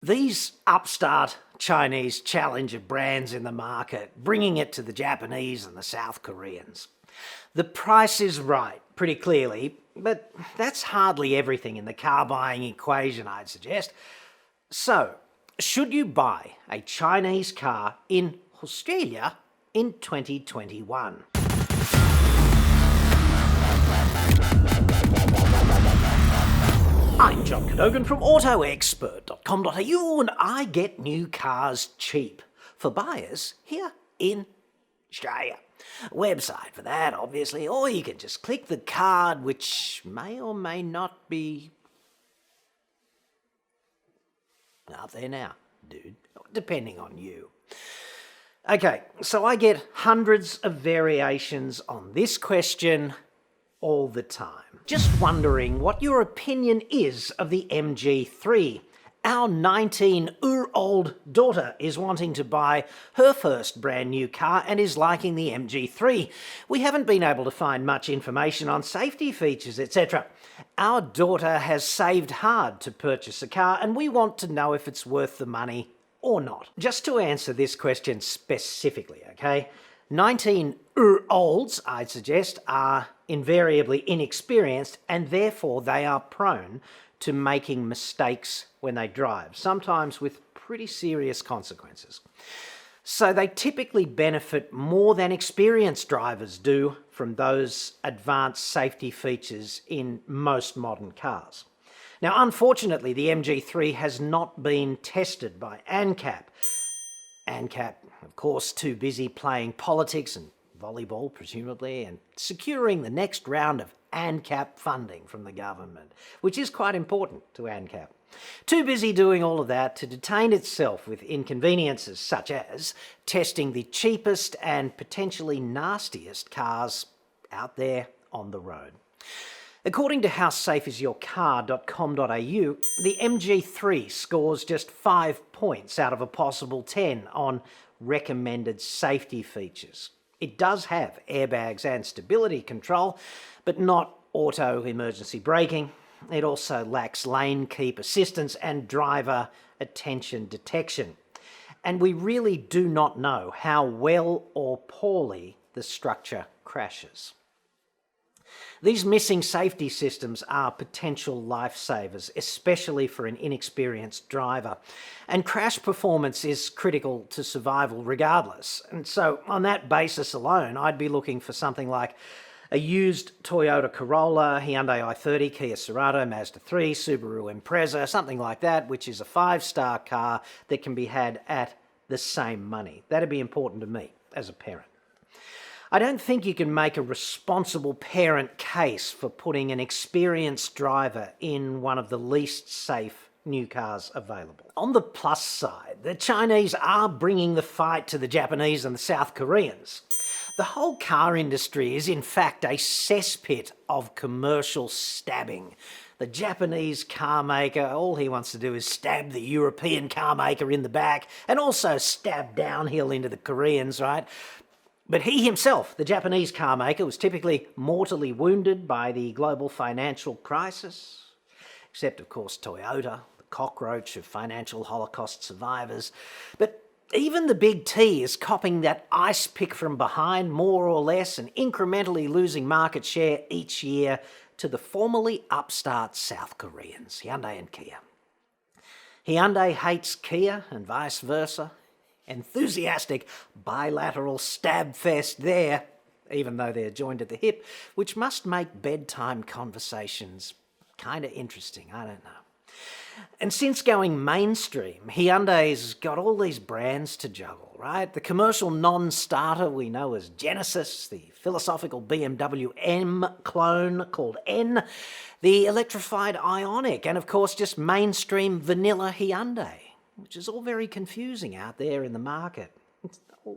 These upstart Chinese challenger brands in the market, bringing it to the Japanese and the South Koreans. The price is right, pretty clearly, but that's hardly everything in the car buying equation, I'd suggest. So, should you buy a Chinese car in Australia in 2021? I'm John Cadogan from AutoExpert.com.au, and I get new cars cheap for buyers here in Australia. Website for that, obviously, or you can just click the card, which may or may not be out there now, dude, depending on you. Okay, so I get hundreds of variations on this question all the time. Just wondering what your opinion is of the MG3. Our 19-year-old daughter is wanting to buy her first brand new car and is liking the MG3. We haven't been able to find much information on safety features, etc. Our daughter has saved hard to purchase a car and we want to know if it's worth the money or not. Just to answer this question specifically, okay? 19-year-olds, I'd suggest, are invariably inexperienced and therefore they are prone to making mistakes when they drive, sometimes with pretty serious consequences. So they typically benefit more than experienced drivers do from those advanced safety features in most modern cars. Now, unfortunately, the MG3 has not been tested by ANCAP. ANCAP, of course, too busy playing politics and volleyball, presumably, and securing the next round of ANCAP funding from the government, which is quite important to ANCAP. Too busy doing all of that to detain itself with inconveniences such as testing the cheapest and potentially nastiest cars out there on the road. According to howsafeisyourcar.com.au, the MG3 scores just 5 points out of a possible 10 on recommended safety features. It does have airbags and stability control, but not auto emergency braking. It also lacks lane keep assistance and driver attention detection. And we really do not know how well or poorly the structure crashes. These missing safety systems are potential lifesavers, especially for an inexperienced driver. And crash performance is critical to survival regardless. And so on that basis alone, I'd be looking for something like a used Toyota Corolla, Hyundai i30, Kia Sorento, Mazda 3, Subaru Impreza, something like that, which is a 5-star car that can be had at the same money. That'd be important to me as a parent. I don't think you can make a responsible parent case for putting an experienced driver in one of the least safe new cars available. On the plus side, the Chinese are bringing the fight to the Japanese and the South Koreans. The whole car industry is in fact a cesspit of commercial stabbing. The Japanese car maker, all he wants to do is stab the European car maker in the back and also stab downhill into the Koreans, right? But he himself, the Japanese car maker, was typically mortally wounded by the global financial crisis, except of course Toyota, the cockroach of financial Holocaust survivors. But even the big T is copping that ice pick from behind more or less and incrementally losing market share each year to the formerly upstart South Koreans, Hyundai and Kia. Hyundai hates Kia and vice versa. Enthusiastic bilateral stab fest there, even though they're joined at the hip, which must make bedtime conversations kind of interesting, I don't know. And since going mainstream, Hyundai's got all these brands to juggle, right? The commercial non-starter we know as Genesis, the philosophical BMW M clone called N, the electrified Ioniq, and of course just mainstream vanilla Hyundai, which is all very confusing out there in the market.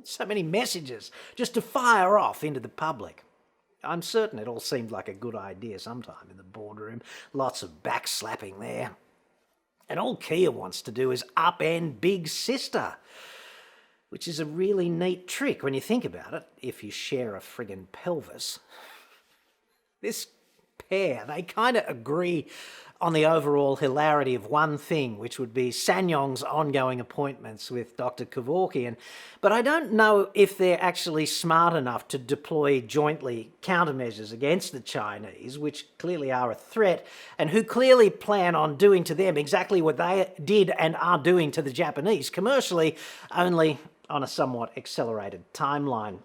So many messages just to fire off into the public. I'm certain it all seemed like a good idea sometime in the boardroom. Lots of backslapping there. And all Kia wants to do is upend Big Sister, which is a really neat trick when you think about it, if you share a friggin' pelvis. This pair. They kind of agree on the overall hilarity of one thing, which would be Sanyong's ongoing appointments with Dr. Kevorkian. But I don't know if they're actually smart enough to deploy jointly countermeasures against the Chinese, which clearly are a threat, and who clearly plan on doing to them exactly what they did and are doing to the Japanese commercially, only on a somewhat accelerated timeline.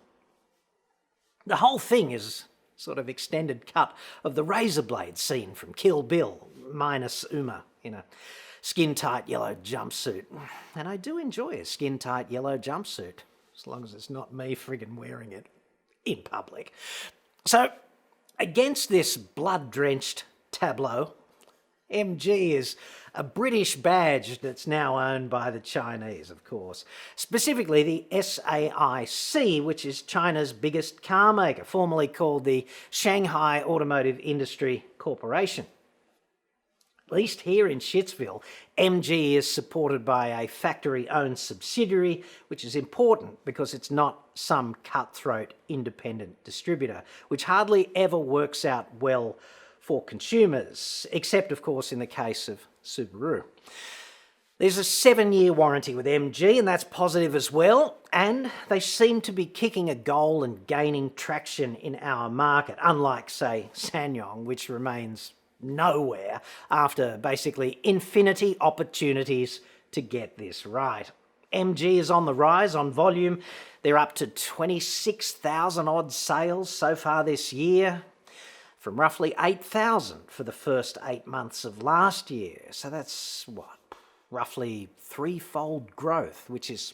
The whole thing is sort of extended cut of the razor blade scene from Kill Bill, minus Uma in a skin-tight yellow jumpsuit. And I do enjoy a skin-tight yellow jumpsuit, as long as it's not me friggin' wearing it in public. So, against this blood-drenched tableau, MG is a British badge that's now owned by the Chinese, of course. Specifically the SAIC, which is China's biggest car maker, formerly called the Shanghai Automotive Industry Corporation. At least here in Shitsville, MG is supported by a factory-owned subsidiary, which is important because it's not some cutthroat independent distributor, which hardly ever works out well for consumers, except of course in the case of Subaru. There's a 7-year warranty with MG, and that's positive as well, and they seem to be kicking a goal and gaining traction in our market, unlike, say, Sanyong, which remains nowhere after basically infinity opportunities to get this right. MG is on the rise on volume. They're up to 26,000 odd sales so far this year, from roughly 8,000 for the first 8 months of last year. So that's, roughly threefold growth, which is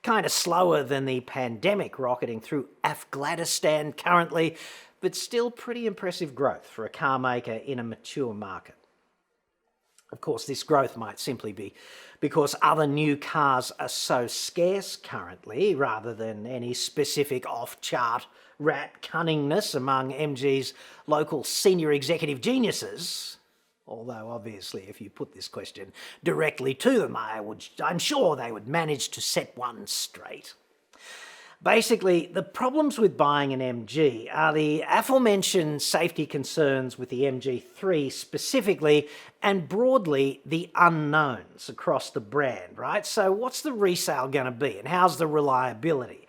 kind of slower than the pandemic rocketing through Afghanistan currently, but still pretty impressive growth for a car maker in a mature market. Of course, this growth might simply be because other new cars are so scarce currently, rather than any specific off-chart rat cunningness among MG's local senior executive geniuses. Although, obviously, if you put this question directly to them, I'm sure they would manage to set one straight. Basically, the problems with buying an MG are the aforementioned safety concerns with the MG3 specifically, and broadly the unknowns across the brand, right? So what's the resale going to be, and how's the reliability?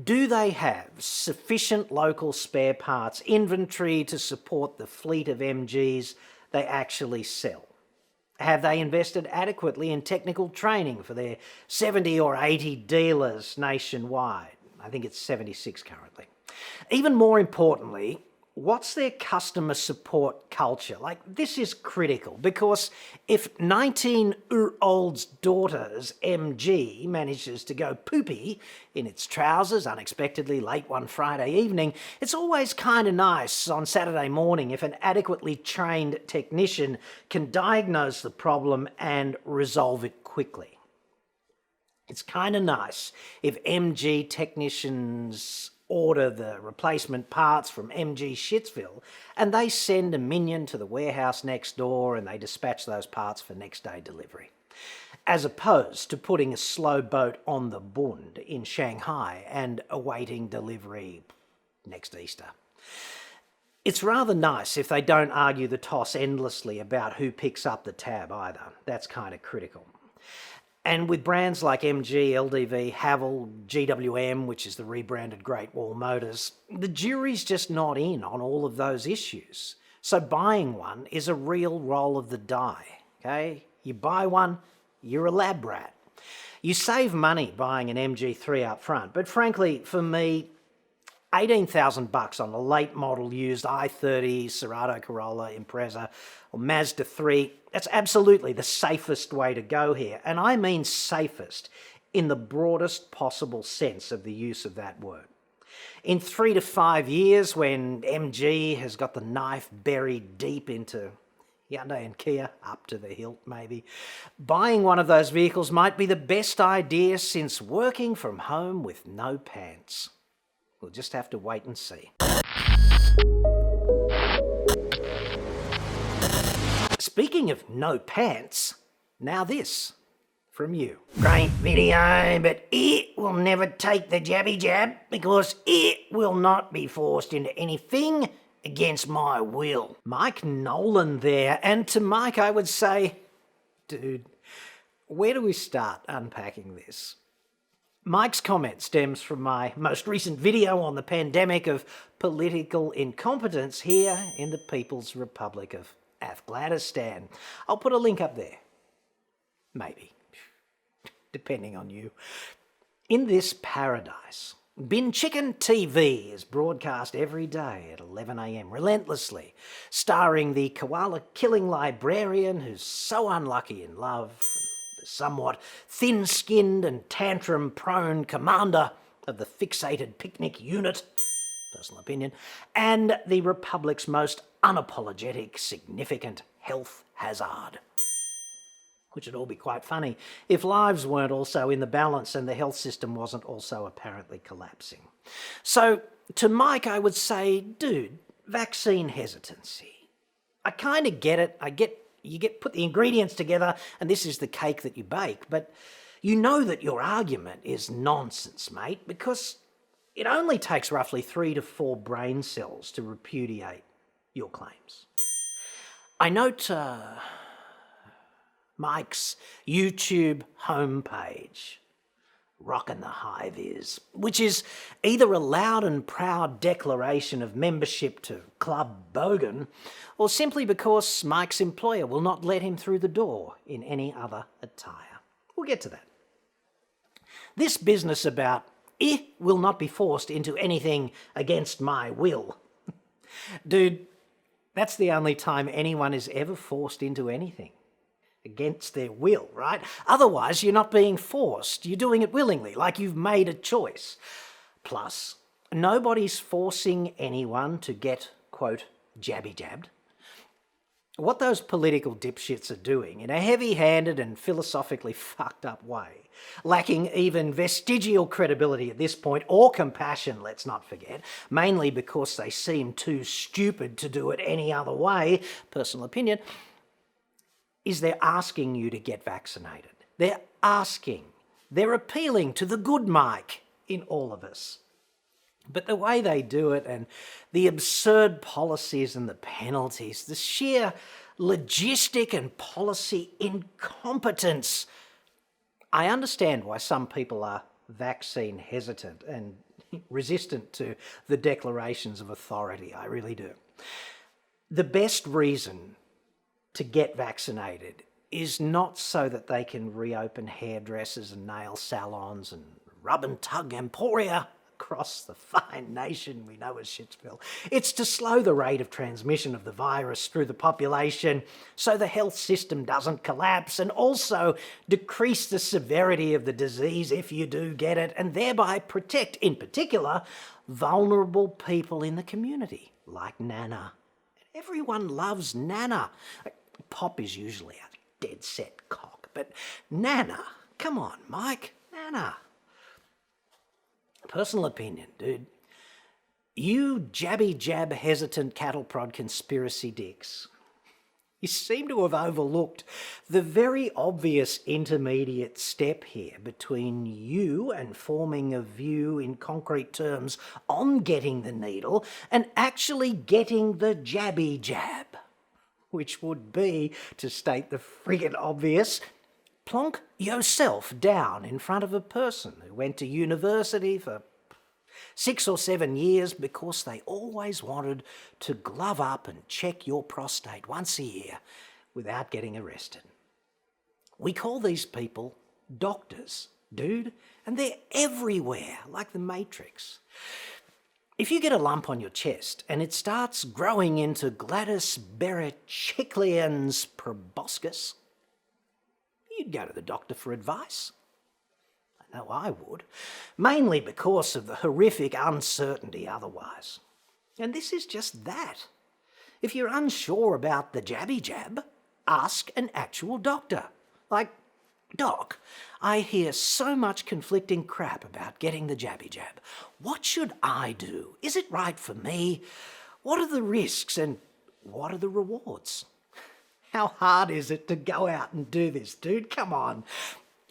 Do they have sufficient local spare parts inventory to support the fleet of MGs they actually sell? Have they invested adequately in technical training for their 70 or 80 dealers nationwide? I think it's 76 currently. Even more importantly, what's their customer support culture? Like, this is critical, because if 19-year-old's daughter's MG manages to go poopy in its trousers unexpectedly late one Friday evening, it's always kind of nice on Saturday morning if an adequately trained technician can diagnose the problem and resolve it quickly. It's kind of nice if MG technicians order the replacement parts from MG Shitsville and they send a minion to the warehouse next door and they dispatch those parts for next day delivery, as opposed to putting a slow boat on the Bund in Shanghai and awaiting delivery next Easter. It's rather nice if they don't argue the toss endlessly about who picks up the tab either. That's kind of critical. And with brands like MG, LDV, Haval, GWM, which is the rebranded Great Wall Motors, the jury's just not in on all of those issues. So buying one is a real roll of the die, okay? You buy one, you're a lab rat. You save money buying an MG3 up front, but frankly, for me, $18,000 on a late model used i30, Cerato Corolla, Impreza, or Mazda 3, that's absolutely the safest way to go here. And I mean safest in the broadest possible sense of the use of that word. In 3 to 5 years, when MG has got the knife buried deep into Hyundai and Kia, up to the hilt maybe, buying one of those vehicles might be the best idea since working from home with no pants. We'll just have to wait and see. Speaking of no pants, now this from you. Great video, but it will never take the jabby jab because it will not be forced into anything against my will. Mike Nolan there, and to Mike I would say, dude, where do we start unpacking this? Mike's comment stems from my most recent video on the pandemic of political incompetence here in the People's Republic of Afghanistan. I'll put a link up there. Maybe. Depending on you. In this paradise, Bin Chicken TV is broadcast every day at 11 a.m. relentlessly, starring the koala-killing librarian who's so unlucky in love, the somewhat thin-skinned and tantrum-prone commander of the fixated picnic unit, personal opinion, and the Republic's most unapologetic, significant health hazard. Which would all be quite funny if lives weren't also in the balance and the health system wasn't also apparently collapsing. So to Mike I would say, dude, vaccine hesitancy. I kind of get it. Put the ingredients together and this is the cake that you bake, but you know that your argument is nonsense, mate, because it only takes roughly 3 to 4 brain cells to repudiate your claims. I note Mike's YouTube homepage, Rockin' the Hive is, which is either a loud and proud declaration of membership to Club Bogan, or simply because Mike's employer will not let him through the door in any other attire. We'll get to that. This business about will not be forced into anything against my will. Dude, that's the only time anyone is ever forced into anything. Against their will, right? Otherwise, you're not being forced. You're doing it willingly, like you've made a choice. Plus, nobody's forcing anyone to get, quote, jabby-jabbed. What those political dipshits are doing in a heavy-handed and philosophically fucked up way, lacking even vestigial credibility at this point, or compassion, let's not forget, mainly because they seem too stupid to do it any other way, personal opinion, is they're asking you to get vaccinated. They're asking. They're appealing to the good Mike in all of us. But the way they do it and the absurd policies and the penalties, the sheer logistic and policy incompetence. I understand why some people are vaccine hesitant and resistant to the declarations of authority. I really do. The best reason to get vaccinated is not so that they can reopen hairdressers and nail salons and rub and tug emporia across the fine nation we know as Shitsville. It's to slow the rate of transmission of the virus through the population so the health system doesn't collapse, and also decrease the severity of the disease if you do get it, and thereby protect, in particular, vulnerable people in the community, like Nana. Everyone loves Nana. Pop is usually a dead set cock, but Nana, come on, Mike, Nana. Personal opinion, dude. You jabby-jab hesitant cattle prod conspiracy dicks, you seem to have overlooked the very obvious intermediate step here between you and forming a view in concrete terms on getting the needle and actually getting the jabby-jab. Which would be, to state the friggin' obvious, plonk yourself down in front of a person who went to university for 6 or 7 years because they always wanted to glove up and check your prostate once a year without getting arrested. We call these people doctors, dude, and they're everywhere, like the Matrix. If you get a lump on your chest and it starts growing into Gladys Berejiklian's proboscis, you'd go to the doctor for advice. I know I would, mainly because of the horrific uncertainty otherwise. And this is just that. If you're unsure about the jabby-jab, ask an actual doctor. Like, Doc, I hear so much conflicting crap about getting the jabby-jab. What should I do? Is it right for me? What are the risks and what are the rewards? How hard is it to go out and do this, dude? Come on.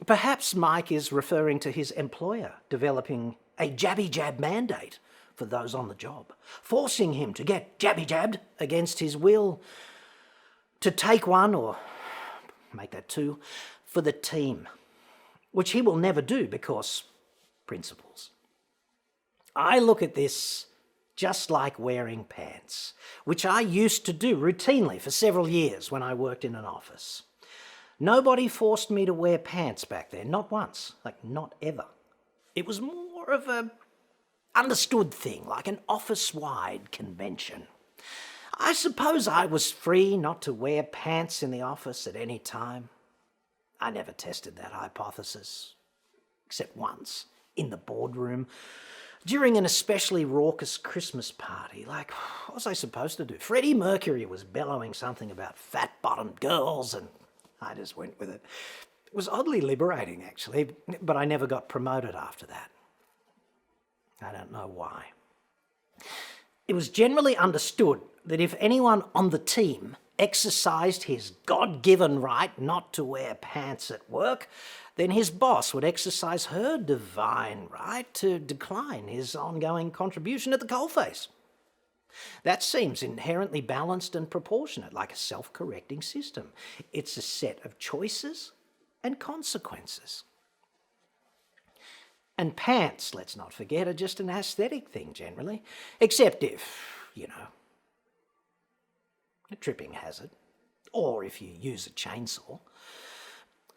Perhaps Mike is referring to his employer developing a jabby-jab mandate for those on the job, forcing him to get jabby-jabbed against his will, to take one, or make that two, for the team, which he will never do because principles. I look at this just like wearing pants, which I used to do routinely for several years when I worked in an office. Nobody forced me to wear pants back then, not once, like not ever. It was more of a understood thing, like an office-wide convention. I suppose I was free not to wear pants in the office at any time. I never tested that hypothesis, except once, in the boardroom, during an especially raucous Christmas party. Like, what was I supposed to do? Freddie Mercury was bellowing something about fat-bottomed girls, and I just went with it. It was oddly liberating, actually, but I never got promoted after that. I don't know why. It was generally understood that if anyone on the team exercised his God-given right not to wear pants at work, then his boss would exercise her divine right to decline his ongoing contribution at the coalface. That seems inherently balanced and proportionate, like a self-correcting system. It's a set of choices and consequences. And pants, let's not forget, are just an aesthetic thing generally, except if, a tripping hazard, or if you use a chainsaw.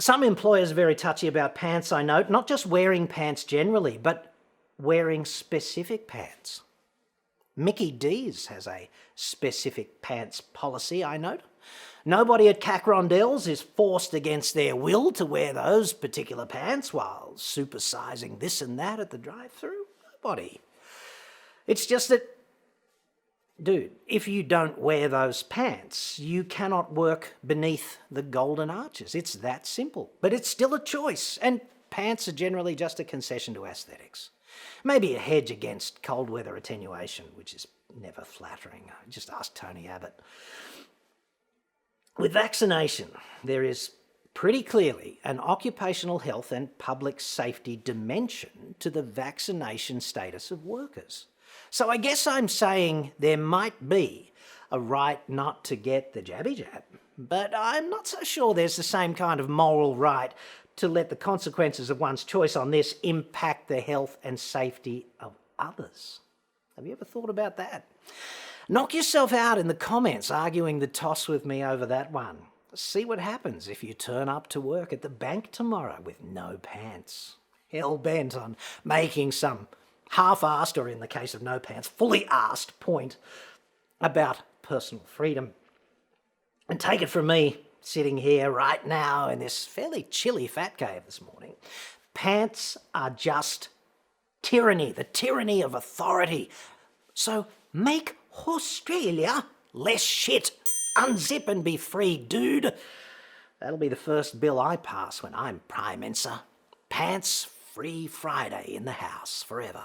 Some employers are very touchy about pants, I note, not just wearing pants generally, but wearing specific pants. Mickey D's has a specific pants policy, I note. Nobody at CAC Rondell's is forced against their will to wear those particular pants while supersizing this and that at the drive-thru. Nobody. It's just that, dude, if you don't wear those pants, you cannot work beneath the golden arches. It's that simple. But it's still a choice, and pants are generally just a concession to aesthetics. Maybe a hedge against cold weather attenuation, which is never flattering. Just ask Tony Abbott. With vaccination, there is pretty clearly an occupational health and public safety dimension to the vaccination status of workers. So I guess I'm saying there might be a right not to get the jabby jab, but I'm not so sure there's the same kind of moral right to let the consequences of one's choice on this impact the health and safety of others. Have you ever thought about that? Knock yourself out in the comments arguing the toss with me over that one. See what happens if you turn up to work at the bank tomorrow with no pants. Hell-bent on making some half-arsed, or in the case of no pants, fully arsed point about personal freedom. And take it from me, sitting here right now in this fairly chilly fat cave this morning, pants are just tyranny, the tyranny of authority. So make Australia less shit. Unzip and be free, dude. That'll be the first bill I pass when I'm Prime Minister. Pants free Friday in the house forever.